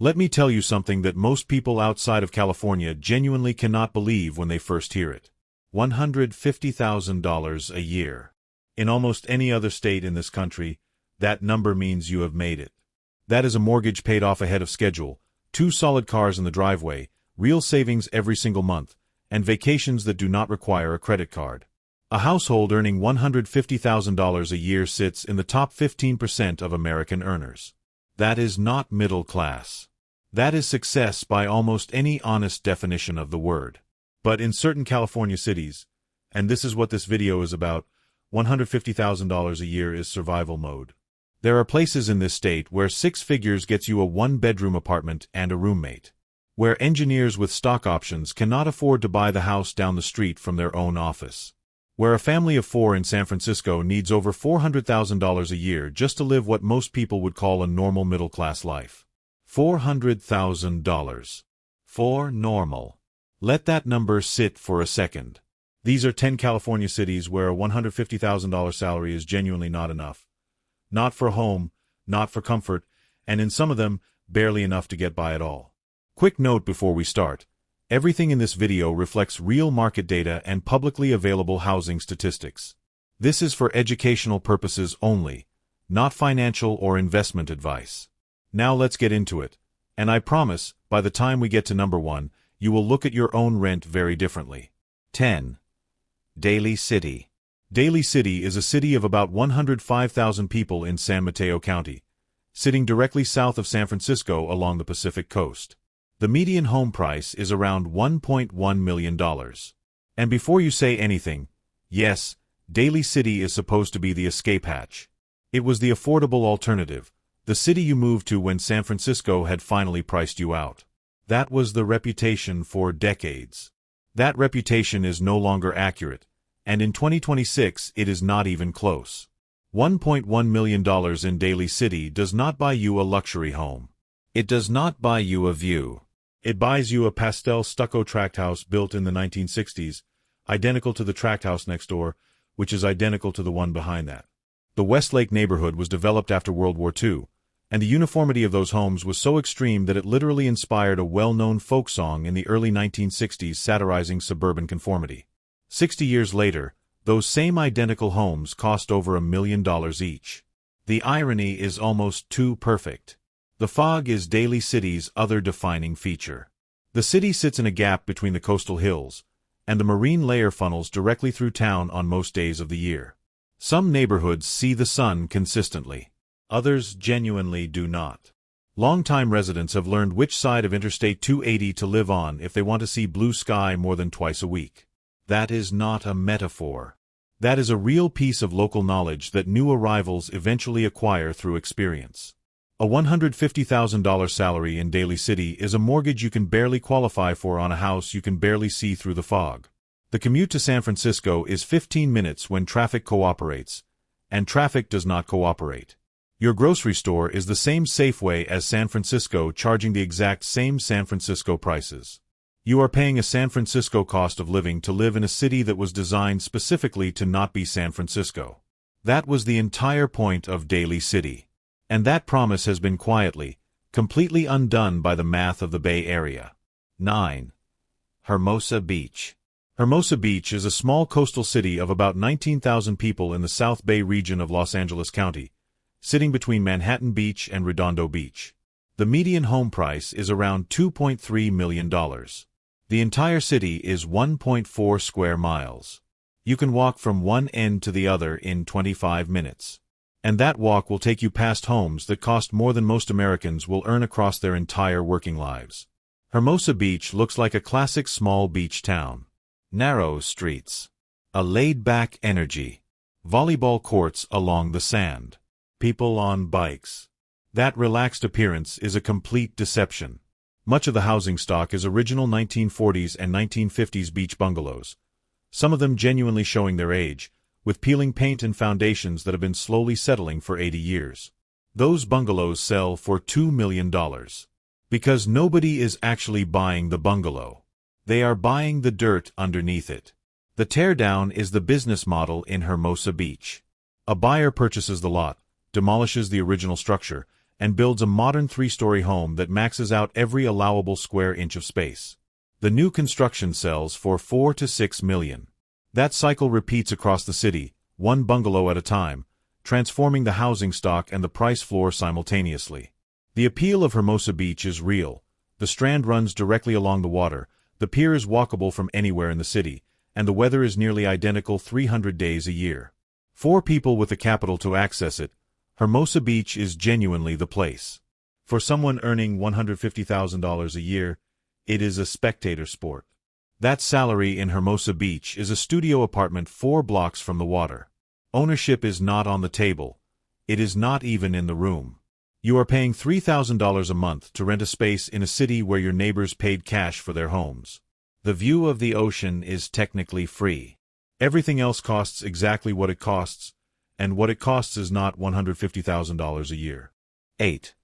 Let me tell you something that most people outside of California genuinely cannot believe when they first hear it. $150,000 a year. In almost any other state in this country, that number means you have made it. That is a mortgage paid off ahead of schedule, 2 solid cars in the driveway, real savings every single month, and vacations that do not require a credit card. A household earning $150,000 a year sits in the top 15% of American earners. That is not middle class. That is success by almost any honest definition of the word. But in certain California cities, and this is what this video is about, $150,000 a year is survival mode. There are places in this state where 6 figures gets you a 1-bedroom apartment and a roommate. Where engineers with stock options cannot afford to buy the house down the street from their own office. Where a family of 4 in San Francisco needs over $400,000 a year just to live what most people would call a normal middle-class life. $400,000. For normal. Let that number sit for a second. These are 10 California cities where a $150,000 salary is genuinely not enough. Not for a home, not for comfort, and in some of them, barely enough to get by at all. Quick note before we start. Everything in this video reflects real market data and publicly available housing statistics. This is for educational purposes only, not financial or investment advice. Now let's get into it. And I promise, by the time we get to number 1, you will look at your own rent very differently. 10. Daly City. Daly City is a city of about 105,000 people in San Mateo County, sitting directly south of San Francisco along the Pacific coast. The median home price is around $1.1 million. And before you say anything, yes, Daly City is supposed to be the escape hatch. It was the affordable alternative, the city you moved to when San Francisco had finally priced you out. That was the reputation for decades. That reputation is no longer accurate, and in 2026 it is not even close. $1.1 million in Daly City does not buy you a luxury home. It does not buy you a view. It buys you a pastel stucco tract house built in the 1960s, identical to the tract house next door, which is identical to the one behind that. The Westlake neighborhood was developed after World War II, and the uniformity of those homes was so extreme that it literally inspired a well-known folk song in the early 1960s satirizing suburban conformity. 60 years later, those same identical homes cost over $1 million each. The irony is almost too perfect. The fog is Daly City's other defining feature. The city sits in a gap between the coastal hills, and the marine layer funnels directly through town on most days of the year. Some neighborhoods see the sun consistently. Others genuinely do not. Longtime residents have learned which side of Interstate 280 to live on if they want to see blue sky more than twice a week. That is not a metaphor. That is a real piece of local knowledge that new arrivals eventually acquire through experience. A $150,000 salary in Daly City is a mortgage you can barely qualify for on a house you can barely see through the fog. The commute to San Francisco is 15 minutes when traffic cooperates, and traffic does not cooperate. Your grocery store is the same Safeway as San Francisco, charging the exact same San Francisco prices. You are paying a San Francisco cost of living to live in a city that was designed specifically to not be San Francisco. That was the entire point of Daly City. And that promise has been quietly, completely undone by the math of the Bay Area. 9. Hermosa Beach. Hermosa Beach is a small coastal city of about 19,000 people in the South Bay region of Los Angeles County, sitting between Manhattan Beach and Redondo Beach. The median home price is around $2.3 million. The entire city is 1.4 square miles. You can walk from one end to the other in 25 minutes. And that walk will take you past homes that cost more than most Americans will earn across their entire working lives. Hermosa Beach looks like a classic small beach town. Narrow streets. A laid-back energy. Volleyball courts along the sand. People on bikes. That relaxed appearance is a complete deception. Much of the housing stock is original 1940s and 1950s beach bungalows, some of them genuinely showing their age, with peeling paint and foundations that have been slowly settling for 80 years. Those bungalows sell for $2 million. Because nobody is actually buying the bungalow. They are buying the dirt underneath it. The teardown is the business model in Hermosa Beach. A buyer purchases the lot, demolishes the original structure, and builds a modern 3-story home that maxes out every allowable square inch of space. The new construction sells for $4 to $6 million. That cycle repeats across the city, one bungalow at a time, transforming the housing stock and the price floor simultaneously. The appeal of Hermosa Beach is real. The Strand runs directly along the water, the pier is walkable from anywhere in the city, and the weather is nearly identical 300 days a year. For people with the capital to access it, Hermosa Beach is genuinely the place. For someone earning $150,000 a year, it is a spectator sport. That salary in Hermosa Beach is a studio apartment 4 blocks from the water. Ownership is not on the table. It is not even in the room. You are paying $3,000 a month to rent a space in a city where your neighbors paid cash for their homes. The view of the ocean is technically free. Everything else costs exactly what it costs, and what it costs is not $150,000 a year. 8.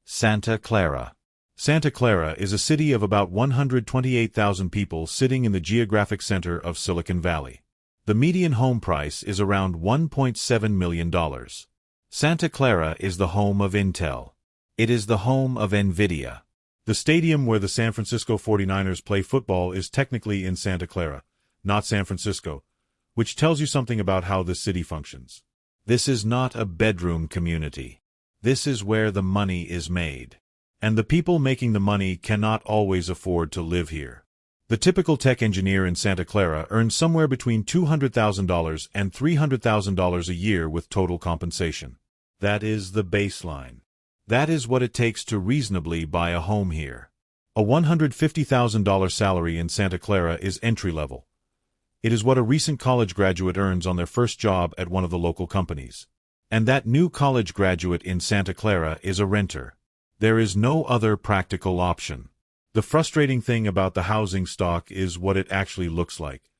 Santa Clara. Santa Clara is a city of about 128,000 people sitting in the geographic center of Silicon Valley. The median home price is around $1.7 million. Santa Clara is the home of Intel. It is the home of NVIDIA. The stadium where the San Francisco 49ers play football is technically in Santa Clara, not San Francisco, which tells you something about how this city functions. This is not a bedroom community. This is where the money is made. And the people making the money cannot always afford to live here. The typical tech engineer in Santa Clara earns somewhere between $200,000 and $300,000 a year with total compensation. That is the baseline. That is what it takes to reasonably buy a home here. A $150,000 salary in Santa Clara is entry-level. It is what a recent college graduate earns on their first job at one of the local companies. And that new college graduate in Santa Clara is a renter. There is no other practical option. The frustrating thing about the housing stock is what it actually looks like.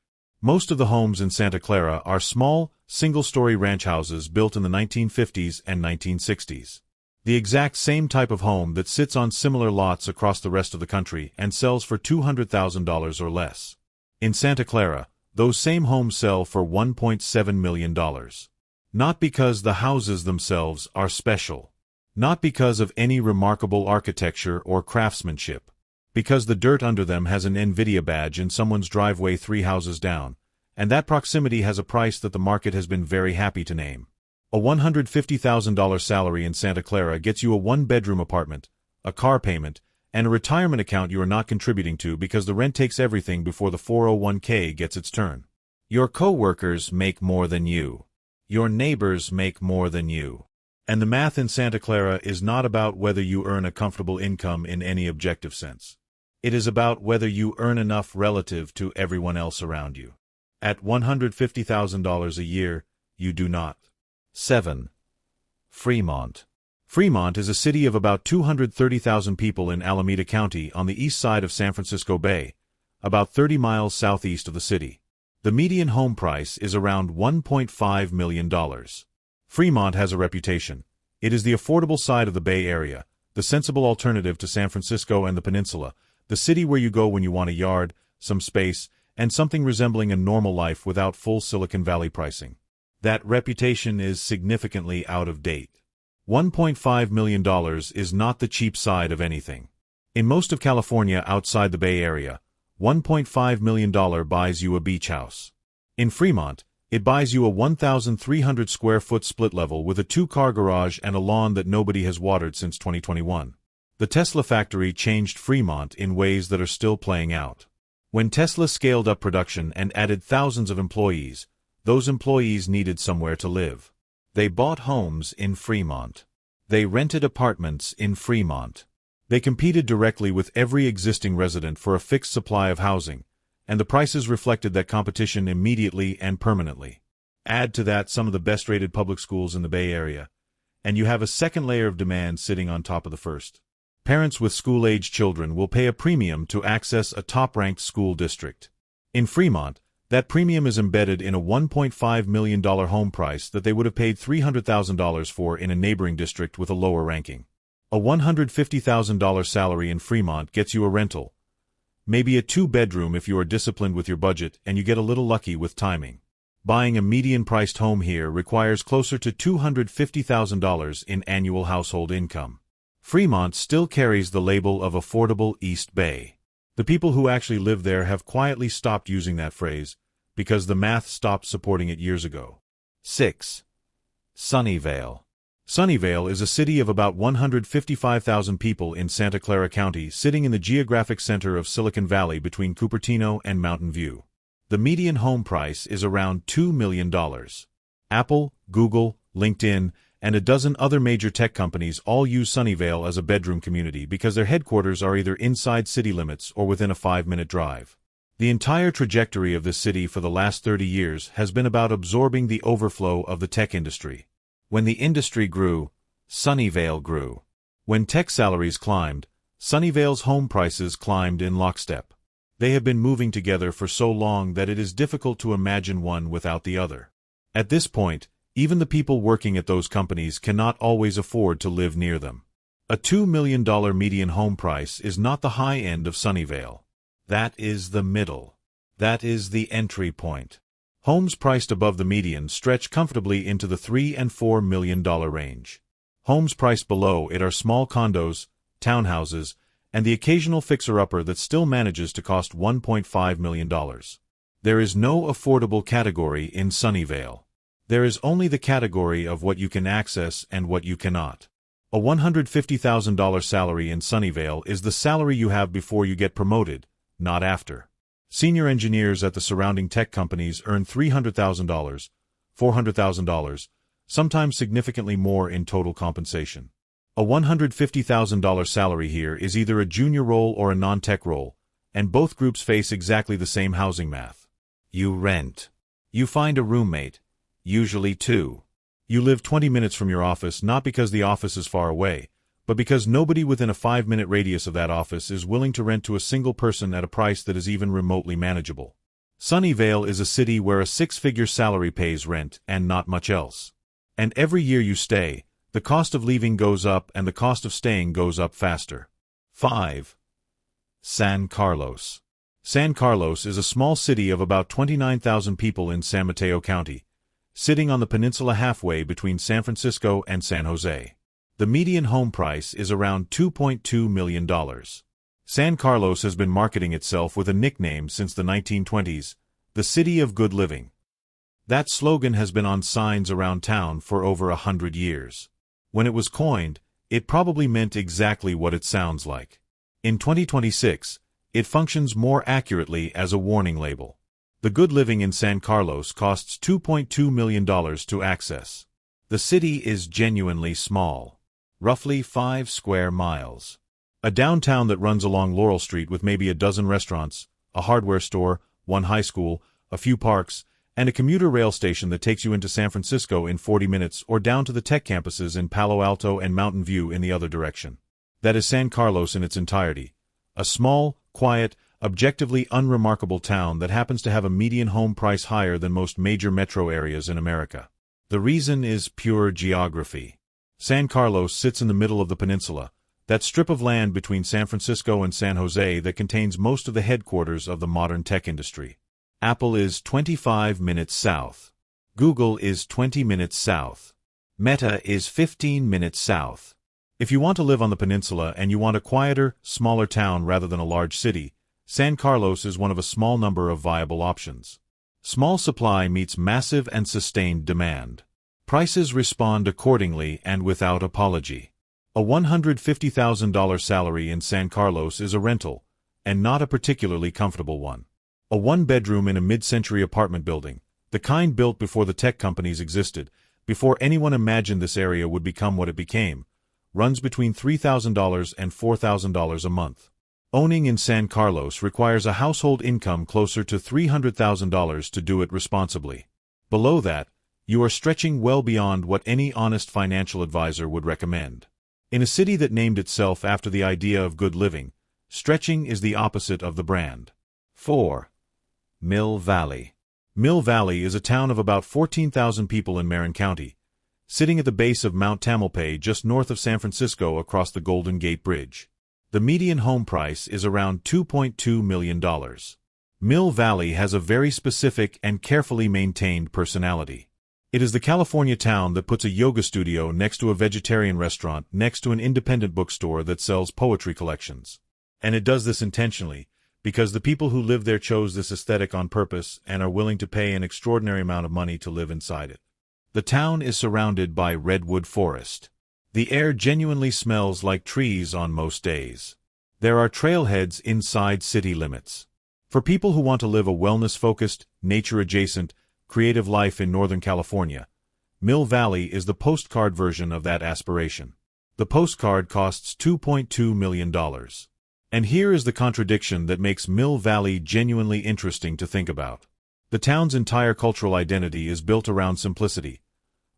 Most of the homes in Santa Clara are small, single-story ranch houses built in the 1950s and 1960s. The exact same type of home that sits on similar lots across the rest of the country and sells for $200,000 or less. In Santa Clara, those same homes sell for $1.7 million. Not because the houses themselves are special. Not because of any remarkable architecture or craftsmanship. Because the dirt under them has an NVIDIA badge in someone's driveway 3 houses down, and that proximity has a price that the market has been very happy to name. A $150,000 salary in Santa Clara gets you a 1-bedroom apartment, a car payment, and a retirement account you are not contributing to because the rent takes everything before the 401k gets its turn. Your co-workers make more than you. Your neighbors make more than you. And the math in Santa Clara is not about whether you earn a comfortable income in any objective sense. It is about whether you earn enough relative to everyone else around you. At $150,000 a year, you do not. 7. Fremont. Fremont is a city of about 230,000 people in Alameda County on the east side of San Francisco Bay, about 30 miles southeast of the city. The median home price is around $1.5 million. Fremont has a reputation. It is the affordable side of the Bay Area, the sensible alternative to San Francisco and the peninsula, the city where you go when you want a yard, some space, and something resembling a normal life without full Silicon Valley pricing. That reputation is significantly out of date. $1.5 million is not the cheap side of anything. In most of California outside the Bay Area, $1.5 million buys you a beach house. In Fremont, it buys you a 1,300 square foot split level with a 2-car garage and a lawn that nobody has watered since 2021. The Tesla factory changed Fremont in ways that are still playing out. When Tesla scaled up production and added thousands of employees, those employees needed somewhere to live. They bought homes in Fremont. They rented apartments in Fremont. They competed directly with every existing resident for a fixed supply of housing, and the prices reflected that competition immediately and permanently. Add to that some of the best-rated public schools in the Bay Area, and you have a second layer of demand sitting on top of the first. Parents with school-age children will pay a premium to access a top-ranked school district. In Fremont, that premium is embedded in a $1.5 million home price that they would have paid $300,000 for in a neighboring district with a lower ranking. A $150,000 salary in Fremont gets you a rental. Maybe a 2-bedroom if you are disciplined with your budget and you get a little lucky with timing. Buying a median-priced home here requires closer to $250,000 in annual household income. Fremont still carries the label of affordable East Bay. The people who actually live there have quietly stopped using that phrase because the math stopped supporting it years ago. 6. Sunnyvale. Sunnyvale is a city of about 155,000 people in Santa Clara County, sitting in the geographic center of Silicon Valley between Cupertino and Mountain View. The median home price is around $2 million. Apple, Google, LinkedIn, and a dozen other major tech companies all use Sunnyvale as a bedroom community because their headquarters are either inside city limits or within a 5-minute drive. The entire trajectory of this city for the last 30 years has been about absorbing the overflow of the tech industry. When the industry grew, Sunnyvale grew. When tech salaries climbed, Sunnyvale's home prices climbed in lockstep. They have been moving together for so long that it is difficult to imagine one without the other. At this point, even the people working at those companies cannot always afford to live near them. A $2 million median home price is not the high end of Sunnyvale. That is the middle. That is the entry point. Homes priced above the median stretch comfortably into the $3 and $4 million range. Homes priced below it are small condos, townhouses, and the occasional fixer-upper that still manages to cost $1.5 million. There is no affordable category in Sunnyvale. There is only the category of what you can access and what you cannot. A $150,000 salary in Sunnyvale is the salary you have before you get promoted, not after. Senior engineers at the surrounding tech companies earn $300,000, $400,000, sometimes significantly more in total compensation. A $150,000 salary here is either a junior role or a non-tech role, and both groups face exactly the same housing math. You rent. You find a roommate, usually two. You live 20 minutes from your office not because the office is far away, but because nobody within a 5-minute radius of that office is willing to rent to a single person at a price that is even remotely manageable. Sunnyvale is a city where a 6-figure salary pays rent and not much else. And every year you stay, the cost of leaving goes up and the cost of staying goes up faster. 5. San Carlos. San Carlos is a small city of about 29,000 people in San Mateo County, sitting on the peninsula halfway between San Francisco and San Jose. The median home price is around $2.2 million. San Carlos has been marketing itself with a nickname since the 1920s, the City of Good Living. That slogan has been on signs around town for over 100 years. When it was coined, it probably meant exactly what it sounds like. In 2026, it functions more accurately as a warning label. The good living in San Carlos costs $2.2 million to access. The city is genuinely small. Roughly 5 square miles. A downtown that runs along Laurel Street with maybe a dozen restaurants, a hardware store, one high school, a few parks, and a commuter rail station that takes you into San Francisco in 40 minutes or down to the tech campuses in Palo Alto and Mountain View in the other direction. That is San Carlos in its entirety. A small, quiet, objectively unremarkable town that happens to have a median home price higher than most major metro areas in America. The reason is pure geography. San Carlos sits in the middle of the peninsula, that strip of land between San Francisco and San Jose that contains most of the headquarters of the modern tech industry. Apple is 25 minutes south. Google is 20 minutes south. Meta is 15 minutes south. If you want to live on the peninsula and you want a quieter, smaller town rather than a large city, San Carlos is one of a small number of viable options. Small supply meets massive and sustained demand. Prices respond accordingly and without apology. A $150,000 salary in San Carlos is a rental, and not a particularly comfortable one. A one-bedroom in a mid-century apartment building, the kind built before the tech companies existed, before anyone imagined this area would become what it became, runs between $3,000 and $4,000 a month. Owning in San Carlos requires a household income closer to $300,000 to do it responsibly. Below that, you are stretching well beyond what any honest financial advisor would recommend. In a city that named itself after the idea of good living, stretching is the opposite of the brand. 4. Mill Valley. Mill Valley is a town of about 14,000 people in Marin County, sitting at the base of Mount Tamalpais just north of San Francisco across the Golden Gate Bridge. The median home price is around $2.2 million. Mill Valley has a very specific and carefully maintained personality. It is the California town that puts a yoga studio next to a vegetarian restaurant next to an independent bookstore that sells poetry collections. And it does this intentionally, because the people who live there chose this aesthetic on purpose and are willing to pay an extraordinary amount of money to live inside it. The town is surrounded by redwood forest. The air genuinely smells like trees on most days. There are trailheads inside city limits. For people who want to live a wellness-focused, nature-adjacent, creative life in Northern California, Mill Valley is the postcard version of that aspiration. The postcard costs $2.2 million. And here is the contradiction that makes Mill Valley genuinely interesting to think about. The town's entire cultural identity is built around simplicity.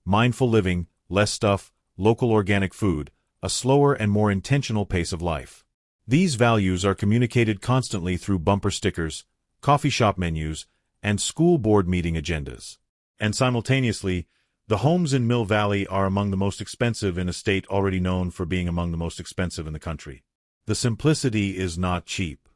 Mindful living, less stuff, local organic food, a slower and more intentional pace of life. These values are communicated constantly through bumper stickers, coffee shop menus, and school board meeting agendas. And simultaneously, the homes in Mill Valley are among the most expensive in a state already known for being among the most expensive in the country. The simplicity is not cheap.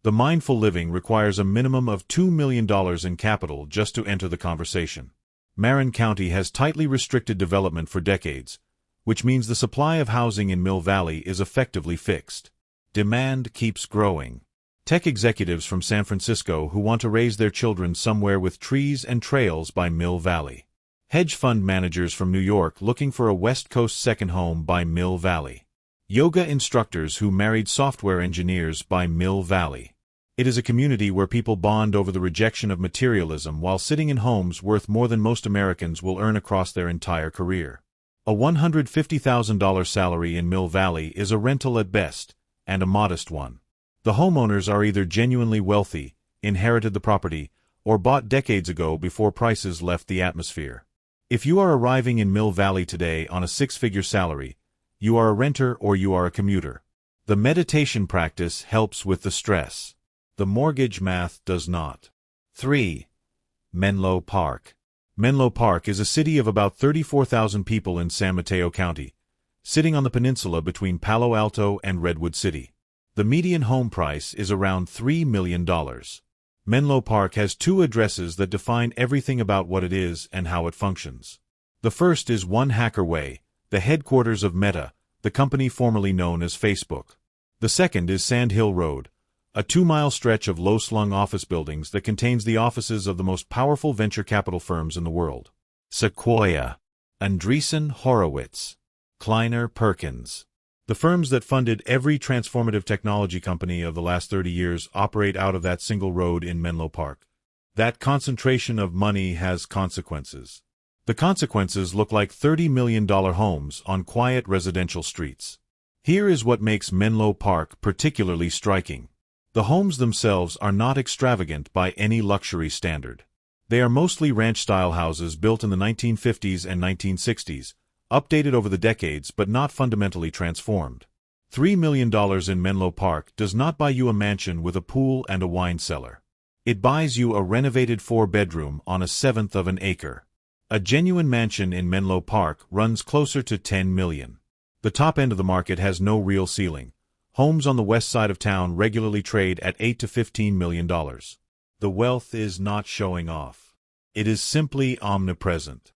The mindful living requires a minimum of $2 million in capital just to enter the conversation. Marin County has tightly restricted development for decades, which means the supply of housing in Mill Valley is effectively fixed. Demand keeps growing. Tech executives from San Francisco who want to raise their children somewhere with trees and trails by Mill Valley. Hedge fund managers from New York looking for a West Coast second home by Mill Valley. Yoga instructors who married software engineers by Mill Valley. It is a community where people bond over the rejection of materialism while sitting in homes worth more than most Americans will earn across their entire career. A $150,000 salary in Mill Valley is a rental at best, and a modest one. The homeowners are either genuinely wealthy, inherited the property, or bought decades ago before prices left the atmosphere. If you are arriving in Mill Valley today on a six-figure salary, you are a renter or you are a commuter. The meditation practice helps with the stress. The mortgage math does not. 3. Menlo Park. Menlo Park is a city of about 34,000 people in San Mateo County, sitting on the peninsula between Palo Alto and Redwood City. The median home price is around $3 million. Menlo Park has two addresses that define everything about what it is and how it functions. The first is One Hacker Way, the headquarters of Meta, the company formerly known as Facebook. The second is Sand Hill Road, a 2-mile stretch of low-slung office buildings that contains the offices of the most powerful venture capital firms in the world. Sequoia, Andreessen Horowitz, Kleiner Perkins. The firms that funded every transformative technology company of the last 30 years operate out of that single road in Menlo Park. That concentration of money has consequences. The consequences look like $30 million homes on quiet residential streets. Here is what makes Menlo Park particularly striking. The homes themselves are not extravagant by any luxury standard. They are mostly ranch-style houses built in the 1950s and 1960s, updated over the decades but not fundamentally transformed. $3 million in Menlo Park does not buy you a mansion with a pool and a wine cellar. It buys you a renovated 4-bedroom on a seventh of an acre. A genuine mansion in Menlo Park runs closer to $10 million. The top end of the market has no real ceiling. Homes on the west side of town regularly trade at $8 to $15 million. The wealth is not showing off. It is simply omnipresent.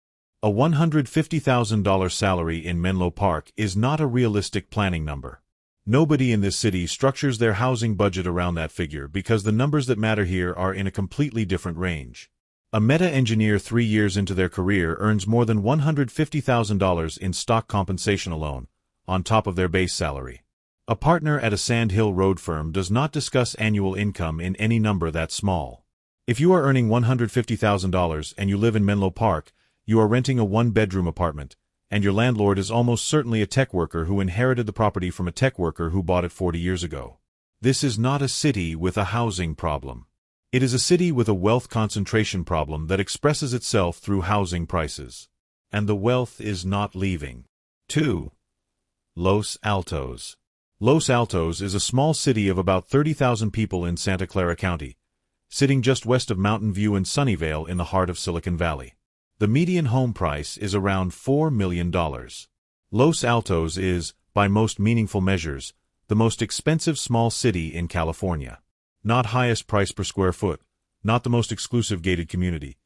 A $150,000 salary in Menlo Park is not a realistic planning number. Nobody in this city structures their housing budget around that figure because the numbers that matter here are in a completely different range. A Meta engineer 3 years into their career earns more than $150,000 in stock compensation alone, on top of their base salary. A partner at a Sand Hill Road firm does not discuss annual income in any number that small. If you are earning $150,000 and you live in Menlo Park, you are renting a 1-bedroom apartment, and your landlord is almost certainly a tech worker who inherited the property from a tech worker who bought it 40 years ago. This is not a city with a housing problem. It is a city with a wealth concentration problem that expresses itself through housing prices. And the wealth is not leaving. 2. Los Altos. Los Altos is a small city of about 30,000 people in Santa Clara County, sitting just west of Mountain View and Sunnyvale in the heart of Silicon Valley. The median home price is around $4 million. Los Altos is, by most meaningful measures, the most expensive small city in California. Not highest price per square foot, not the most exclusive gated community,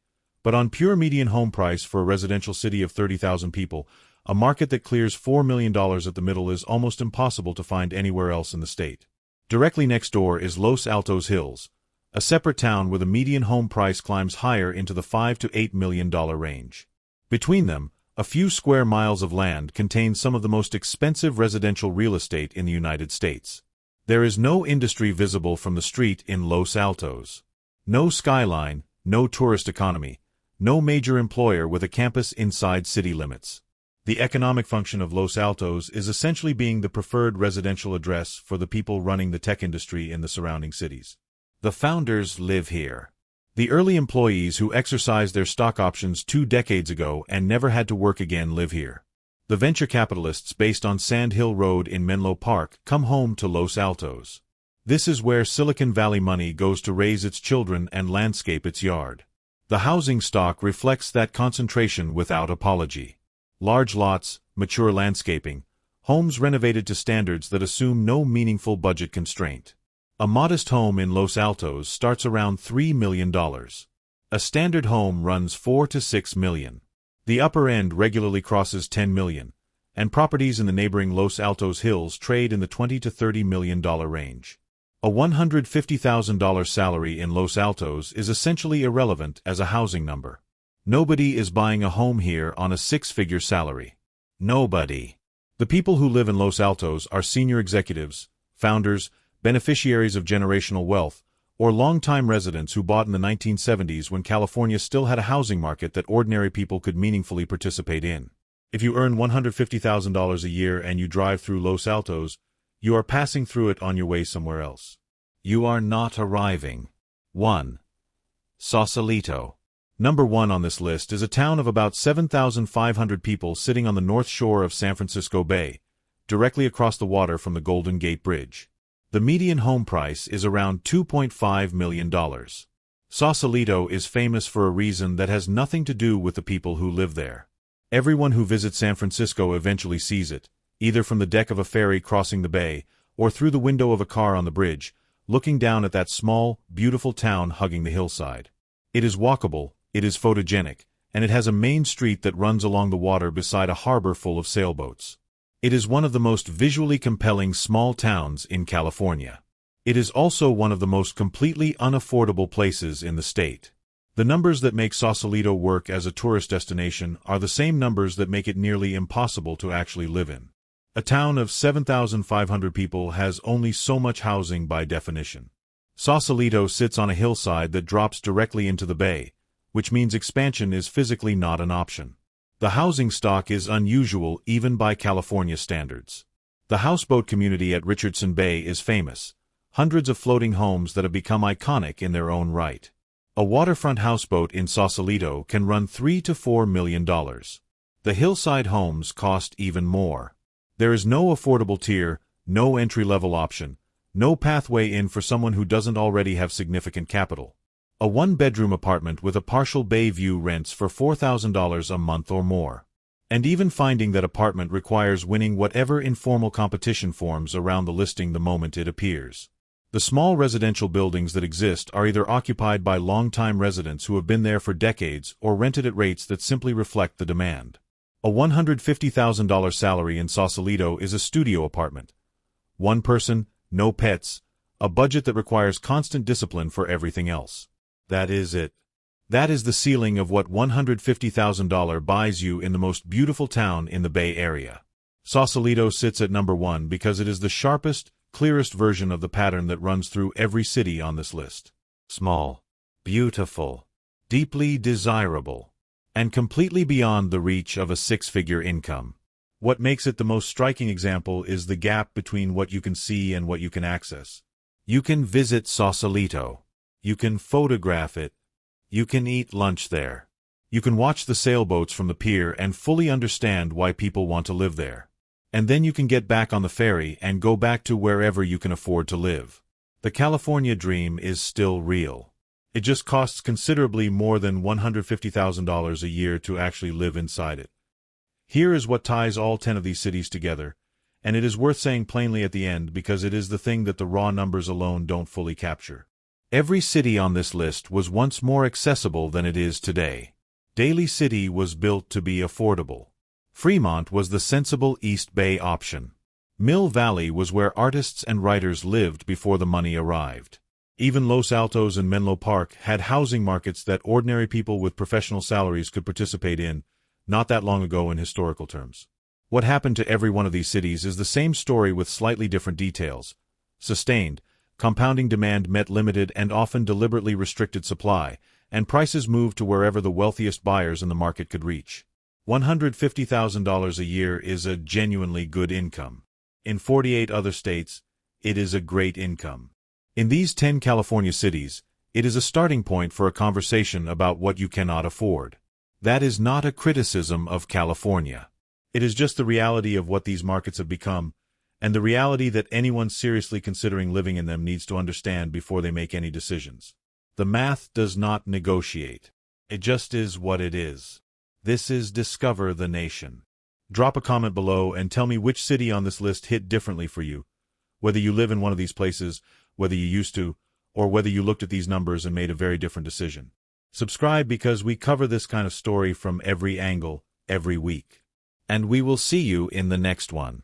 but on pure median home price for a residential city of 30,000 people, a market that clears $4 million at the middle is almost impossible to find anywhere else in the state. Directly next door is Los Altos Hills, a separate town where the median home price climbs higher into the $5 to $8 million range. Between them, a few square miles of land contain some of the most expensive residential real estate in the United States. There is no industry visible from the street in Los Altos. No skyline, no tourist economy, no major employer with a campus inside city limits. The economic function of Los Altos is essentially being the preferred residential address for the people running the tech industry in the surrounding cities. The founders live here. The early employees who exercised their stock options 2 decades ago and never had to work again live here. The venture capitalists based on Sand Hill Road in Menlo Park come home to Los Altos. This is where Silicon Valley money goes to raise its children and landscape its yard. The housing stock reflects that concentration without apology. Large lots, mature landscaping, homes renovated to standards that assume no meaningful budget constraint. A modest home in Los Altos starts around $3 million. A standard home runs $4 to $6 million. The upper end regularly crosses $10 million, and properties in the neighboring Los Altos Hills trade in the $20 to $30 million range. A $150,000 salary in Los Altos is essentially irrelevant as a housing number. Nobody is buying a home here on a 6-figure salary. Nobody. The people who live in Los Altos are senior executives, founders, beneficiaries of generational wealth, or long-time residents who bought in the 1970s when California still had a housing market that ordinary people could meaningfully participate in. If you earn $150,000 a year and you drive through Los Altos, you are passing through it on your way somewhere else. You are not arriving. 1. Sausalito. Number 1 on this list is a town of about 7,500 people sitting on the north shore of San Francisco Bay, directly across the water from the Golden Gate Bridge. The median home price is around $2.5 million. Sausalito is famous for a reason that has nothing to do with the people who live there. Everyone who visits San Francisco eventually sees it, either from the deck of a ferry crossing the bay, or through the window of a car on the bridge, looking down at that small, beautiful town hugging the hillside. It is walkable, it is photogenic, and it has a main street that runs along the water beside a harbor full of sailboats. It is one of the most visually compelling small towns in California. It is also one of the most completely unaffordable places in the state. The numbers that make Sausalito work as a tourist destination are the same numbers that make it nearly impossible to actually live in. A town of 7,500 people has only so much housing by definition. Sausalito sits on a hillside that drops directly into the bay, which means expansion is physically not an option. The housing stock is unusual even by California standards. The houseboat community at Richardson Bay is famous, hundreds of floating homes that have become iconic in their own right. A waterfront houseboat in Sausalito can run $3 to $4 million. The hillside homes cost even more. There is no affordable tier, no entry-level option, no pathway in for someone who doesn't already have significant capital. A one-bedroom apartment with a partial bay view rents for $4,000 a month or more. And even finding that apartment requires winning whatever informal competition forms around the listing the moment it appears. The small residential buildings that exist are either occupied by long-time residents who have been there for decades or rented at rates that simply reflect the demand. A $150,000 salary in Sausalito is a studio apartment. One person, no pets, a budget that requires constant discipline for everything else. That is it. That is the ceiling of what $150,000 buys you in the most beautiful town in the Bay Area. Sausalito sits at number 1 because it is the sharpest, clearest version of the pattern that runs through every city on this list. Small, beautiful, deeply desirable, and completely beyond the reach of a 6-figure income. What makes it the most striking example is the gap between what you can see and what you can access. You can visit Sausalito. You can photograph it. You can eat lunch there. You can watch the sailboats from the pier and fully understand why people want to live there. And then you can get back on the ferry and go back to wherever you can afford to live. The California dream is still real. It just costs considerably more than $150,000 a year to actually live inside it. Here is what ties all 10 of these cities together, And it is worth saying plainly at the end because it is the thing that the raw numbers alone don't fully capture. Every city on this list was once more accessible than it is today. Daly City was built to be affordable. Fremont was the sensible East Bay option. Mill Valley was where artists and writers lived before the money arrived. Even Los Altos and Menlo Park had housing markets that ordinary people with professional salaries could participate in, not that long ago in historical terms. What happened to every one of these cities is the same story with slightly different details. Sustained, compounding demand met limited and often deliberately restricted supply, and prices moved to wherever the wealthiest buyers in the market could reach. $150,000 a year is a genuinely good income. In 48 other states, it is a great income. In these 10 California cities, it is a starting point for a conversation about what you cannot afford. That is not a criticism of California. It is just the reality of what these markets have become, and the reality that anyone seriously considering living in them needs to understand before they make any decisions. The math does not negotiate. It just is what it is. This is Discover the Nation. Drop a comment below and tell me which city on this list hit differently for you, whether you live in one of these places, whether you used to, or whether you looked at these numbers and made a very different decision. Subscribe because we cover this kind of story from every angle, every week. And we will see you in the next one.